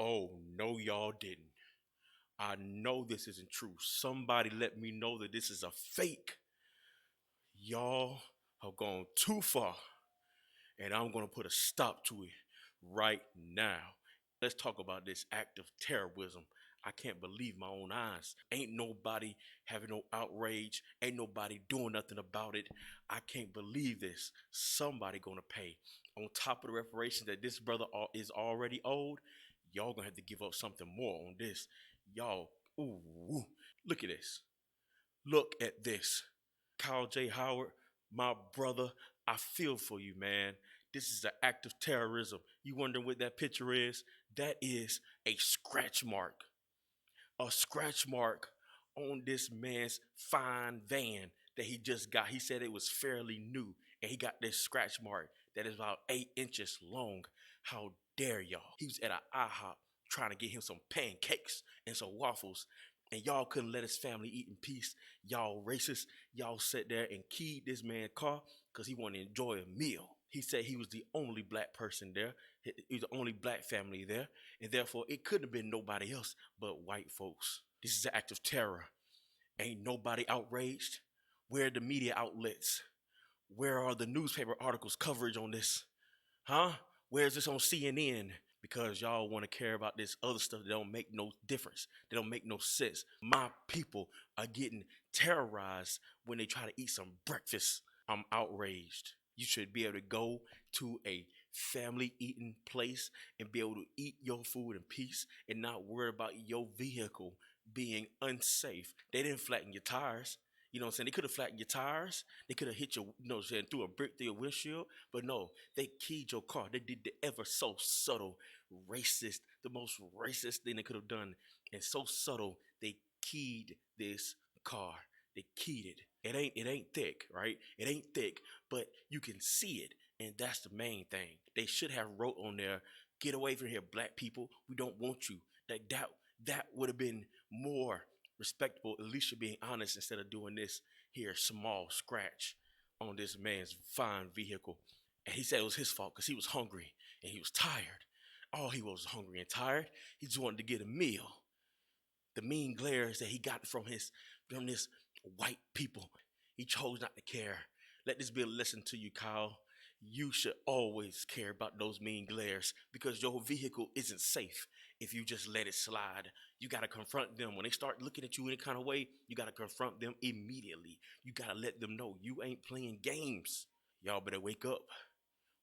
Oh, no, y'all didn't. I know this isn't true. Somebody let me know that this is a fake. Y'all have gone too far, and I'm going to put a stop to it right now. Let's talk about this act of terrorism. I can't believe my own eyes. Ain't nobody having no outrage. Ain't nobody doing nothing about it. I can't believe this. Somebody gonna pay. On top of the reparations that this brother is already owed, y'all gonna have to give up something more on this. Y'all, ooh, look at this. Look at this. Kyle J. Howard, my brother, I feel for you, man. This is an act of terrorism. You wondering what that picture is? That is a scratch mark. A scratch mark on this man's fine van that he just got. He said it was fairly new, and he got this scratch mark that is about 8 inches long. How dare y'all? He was at an IHOP trying to get him some pancakes and some waffles, and y'all couldn't let his family eat in peace. Y'all racist. Y'all sat there and keyed this man's car because he wanted to enjoy a meal. He said he was the only black person there. He was the only black family there, and therefore it couldn't have been nobody else but white folks. This is an act of terror. Ain't nobody outraged. Where are the media outlets? Where are the newspaper articles coverage on this? Huh? Where is this on CNN? Because y'all want to care about this other stuff that don't make no difference. That don't make no sense. My people are getting terrorized when they try to eat some breakfast. I'm outraged. You should be able to go to a family eating place and be able to eat your food in peace and not worry about your vehicle being unsafe. They didn't flatten your tires. You know what I'm saying? They could have flattened your tires. They could have hit your, you know what I'm saying, threw a brick through your windshield. But no, they keyed your car. They did the ever so subtle, racist, the most racist thing they could have done. And so subtle, they keyed this car. They keyed it. It ain't thick, right? It ain't thick, but you can see it. And that's the main thing. They should have wrote on there, "Get away from here, black people. We don't want you." That would have been more respectable. At least you're being honest instead of doing this here small scratch on this man's fine vehicle. And he said it was his fault because he was hungry and he was tired. Oh, he was hungry and tired. He just wanted to get a meal. The mean glares that he got from this white people. He chose not to care. Let this be a lesson to you, Kyle. You should always care about those mean glares because your vehicle isn't safe if you just let it slide. You got to confront them. When they start looking at you any kind of way, you got to confront them immediately. You got to let them know you ain't playing games. Y'all better wake up.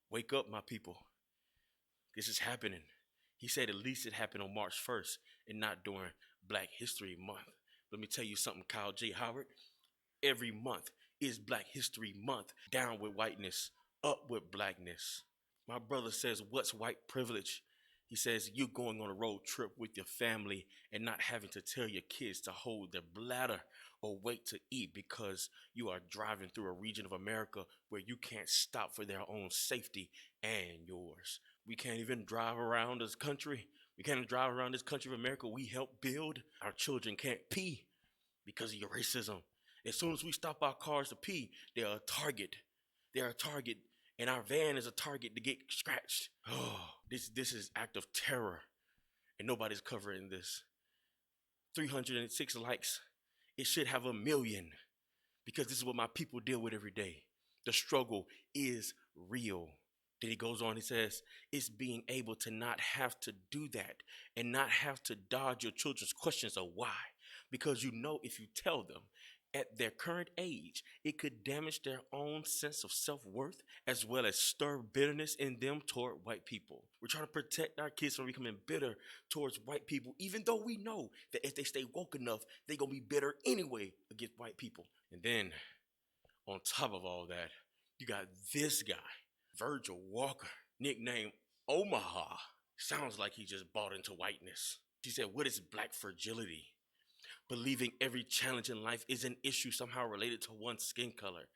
Wake up, my people. This is happening. He said at least it happened on March 1st and not during Black History Month. Let me tell you something, Kyle J. Howard. Every month is Black History Month. Down with whiteness, up with blackness. My brother says, what's white privilege? He says, you going on a road trip with your family and not having to tell your kids to hold their bladder or wait to eat because you are driving through a region of America where you can't stop for their own safety and yours. We can't even drive around this country. We can't even drive around this country of America we helped build. Our children can't pee because of your racism. As soon as we stop our cars to pee, they're a target. They're a target, and our van is a target to get scratched. Oh, this is act of terror, and nobody's covering this. 306 likes. It should have 1 million because this is what my people deal with every day. The struggle is real. Then he goes on, he says, it's being able to not have to do that and not have to dodge your children's questions of why. Because you know, if you tell them at their current age, it could damage their own sense of self-worth as well as stir bitterness in them toward white people. We're trying to protect our kids from becoming bitter towards white people, even though we know that if they stay woke enough, they're going to be bitter anyway against white people. And then on top of all that, you got this guy, Virgil Walker, nicknamed Omaha. Sounds like he just bought into whiteness. He said, what is black fragility? Believing every challenge in life is an issue somehow related to one's skin color.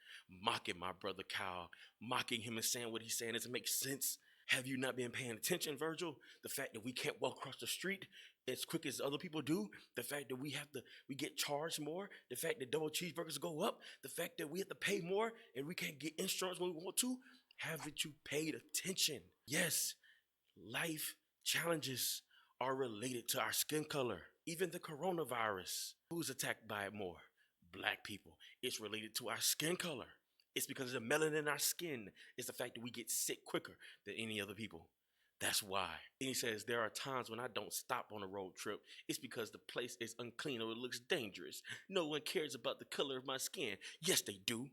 Mocking my brother Kyle, mocking him and saying what he's saying doesn't make sense. Have you not been paying attention, Virgil? The fact that we can't walk across the street as quick as other people do, the fact that we get charged more, the fact that double cheeseburgers go up, the fact that we have to pay more and we can't get insurance when we want to. Haven't you paid attention? Yes, life challenges are related to our skin color. Even the coronavirus, who's attacked by it more? Black people. It's related to our skin color. It's because of the melanin in our skin. It's the fact that we get sick quicker than any other people. That's why. And he says, there are times when I don't stop on a road trip. It's because the place is unclean or it looks dangerous. No one cares about the color of my skin. Yes, they do.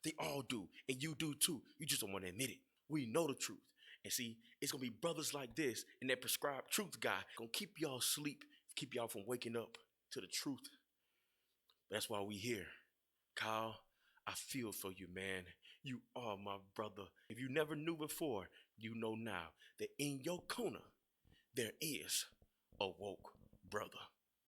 They all do. And you do too. You just don't want to admit it. We know the truth. And see, it's going to be brothers like this and that prescribed truth guy going to keep y'all asleep, keep y'all from waking up to the truth. That's why we here. Kyle, I feel for you, man. You are my brother. If you never knew before, you know now that in your corner, there is a woke brother.